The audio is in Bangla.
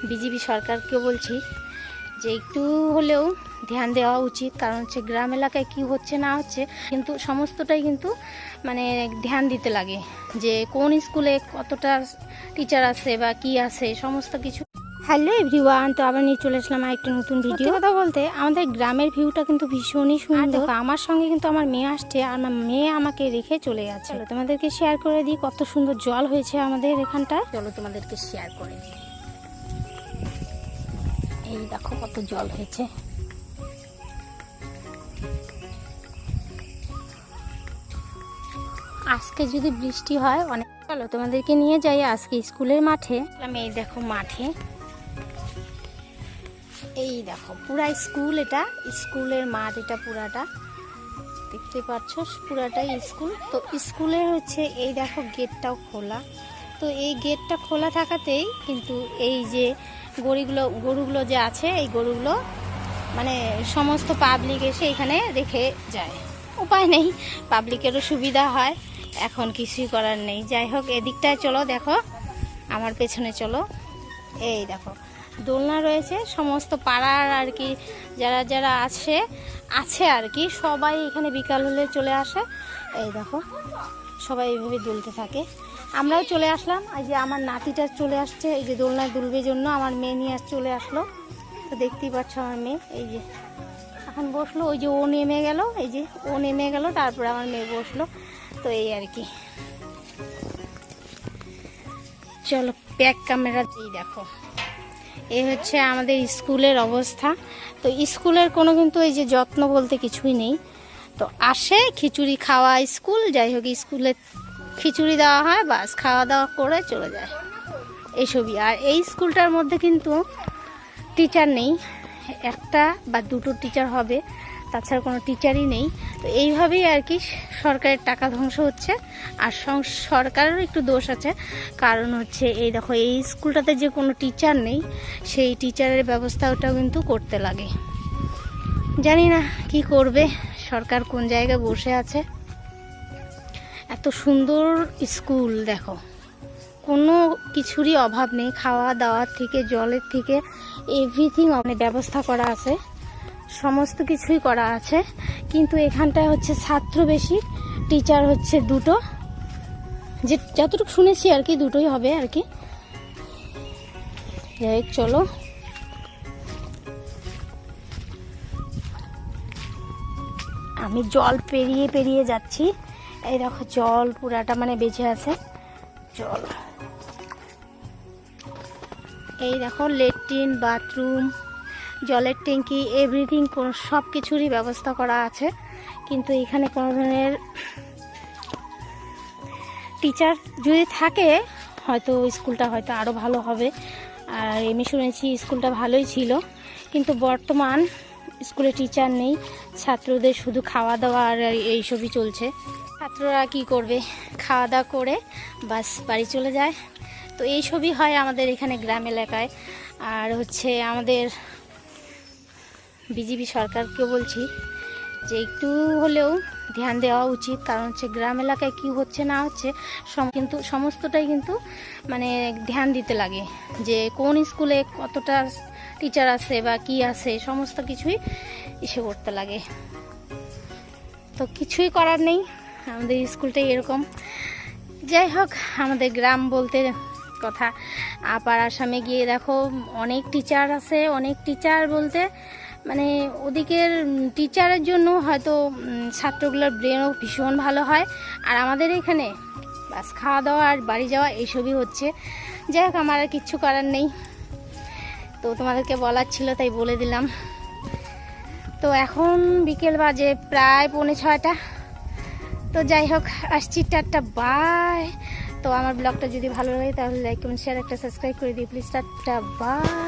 বিজেপি সরকারকে বলছি যে একটু হলেও ধ্যান দেওয়া উচিত, কারণ হচ্ছে গ্রাম এলাকায় কি হচ্ছে না হচ্ছে কিন্তু সমস্তটাই কিন্তু মানে ধ্যান দিতে লাগে যে কোন স্কুলে কতটা টিচার আছে বা কি আছে সমস্ত কিছু। হ্যালো এভরিওয়ান, তো আবার নিয়ে চলে আসলাম একটা নতুন ভিডিও। কথা বলতে আমাদের গ্রামের ভিউটা কিন্তু ভীষণই সুন্দর। আমার সঙ্গে কিন্তু আমার মেয়ে আসছে আর আমার মেয়ে আমাকে রেখে চলে যাচ্ছে। তোমাদেরকে শেয়ার করে দিই কত সুন্দর জল হয়েছে আমাদের এখানটায়। চলো তোমাদেরকে শেয়ার করে দিই। এই দেখো কত জল হয়েছে। আজকে যদি বৃষ্টি হয় অনেক। চলো তোমাদেরকে নিয়ে যাই আজকে স্কুলের মাঠে। এই দেখো মাঠে, এই দেখো পুরা স্কুল, এটা স্কুলের মাঠ, এটা পুরাটা দেখতে পাচ্ছ, পুরাটাই স্কুল। তো স্কুলের হচ্ছে এই দেখো গেটটাও খোলা। তো এই গেটটা খোলা থাকাতেই কিন্তু এই যে গরুগুলো যে আছে, এই গরুগুলো মানে সমস্ত পাবলিক এসে এখানে রেখে যায়। উপায় নেই, পাবলিকেরও সুবিধা হয়, এখন কিছুই করার নেই। যাই হোক, এদিকটায় চলো, দেখো আমার পেছনে চলো। এই দেখো দোলনা রয়েছে, সমস্ত পাড়ার আর কি যারা যারা আছে আর কি সবাই এখানে বিকাল হলে চলে আসে। এই দেখো সবাই এইভাবে দুলতে থাকে। আমরাও চলে আসলাম। এই যে আমার নাতিটা চলে আসছে, এই যে দোলনায় দুলবে জন্য আমার মেয়ে নিয়ে চলে আসলো। তো দেখতেই পাচ্ছ আমার মেয়ে এই যে এখন বসলো। ওই যে ও নেমে গেল, এই যে ও নেমে গেল, তারপরে আমার মেয়ে বসলো। তো এই আর কি। চলো ব্যাক ক্যামেরা দিয়ে দেখো, এই হচ্ছে আমাদের স্কুলের অবস্থা। তো স্কুলের কোনো কিন্তু এই যে যত্ন বলতে কিছুই নেই। তো আসে খিচুড়ি খাওয়া স্কুল, যাই হোক স্কুলে খিচুড়ি দেওয়া হয়, বাস খাওয়া দাওয়া করে চলে যায়, এইসবই। আর এই স্কুলটার মধ্যে কিন্তু টিচার নেই, একটা বা দুটো টিচার হবে, তাছাড়া কোনো টিচারই নেই। তো এইভাবেই আর কি সরকারের টাকা ধ্বংস হচ্ছে। আর সরকারেরও একটু দোষ আছে, কারণ হচ্ছে এই দেখো এই স্কুলটাতে যে কোনো টিচার নেই, সেই টিচারের ব্যবস্থাটাও কিন্তু করতে লাগে। জানি না কি করবে সরকার, কোন জায়গায় বসে আছে। এত সুন্দর স্কুল দেখো, কোনো কিছুরই অভাব নেই, খাওয়া দাওয়ার থেকে জলের থেকে এভরিথিং ব্যবস্থা করা আছে, সমস্ত কিছুই করা আছে। কিন্তু এখানটায় হচ্ছে ছাত্র বেশি, টিচার হচ্ছে দুটো, যে যতটুকু শুনেছি আর কি দুটোই হবে আর কি। যাই হোক চলো, আমি জল পেরিয়ে পেরিয়ে যাচ্ছি। এই দেখো জল পুরাটা মানে বেঁচে আছে জল। এই দেখো ল্যাট্রিন, বাথরুম, জলের ট্যাঙ্কি, এভরিথিং কোনো সব কিছুরই ব্যবস্থা করা আছে। কিন্তু এখানে কোনো ধরনের টিচার যদি থাকে হয়তো স্কুলটা হয়তো আরও ভালো হবে। আর এমনি শুনেছি স্কুলটা ভালোই ছিল, কিন্তু বর্তমান স্কুলে টিচার নেই, ছাত্রদের শুধু খাওয়া দাওয়া আর এইসবই চলছে। ছাত্ররা কি করবে, খাওয়া দাওয়া করে বাস বাড়ি চলে যায়। তো এইসবই হয় আমাদের এখানে গ্রাম এলাকায়। আর হচ্ছে আমাদের বিজেপি সরকারকে বলছি যে একটু হলেও ধ্যান দেওয়া উচিত, কারণ হচ্ছে গ্রাম এলাকায় কি হচ্ছে না হচ্ছে কিন্তু সমস্তটাই কিন্তু মানে ধ্যান দিতে লাগে যে কোন স্কুলে কতটা টিচার আছে বা কি আছে সমস্ত কিছুই ইসে করতে লাগে। তো কিছুই করার নেই, আমাদের স্কুলটাই এরকম। যাই হোক, আমাদের গ্রাম বলতে কথা। আপার আসামে গিয়ে দেখো অনেক টিচার আছে, অনেক টিচার বলতে মানে ওদিকের টিচারের জন্য হয়তো ছাত্রগুলোর ব্রেনও ভীষণ ভালো হয়। আর আমাদের এখানে বাস খাওয়া দাওয়া আর বাড়ি যাওয়া এইসবই হচ্ছে। যাই হোক, আমার আর কিচ্ছু করার নেই, তো তোমাদেরকে বলার ছিল তাই বলে দিলাম। তো এখন বিকেল বাজে প্রায় 5:45। তো যাই হোক আসছি, টাটা বাই। তো আমার ব্লগটা যদি ভালো লাগে তাহলে লাইক কমেন্ট শেয়ার একটা সাবস্ক্রাইব করে দিই প্লিজ। Tata bye.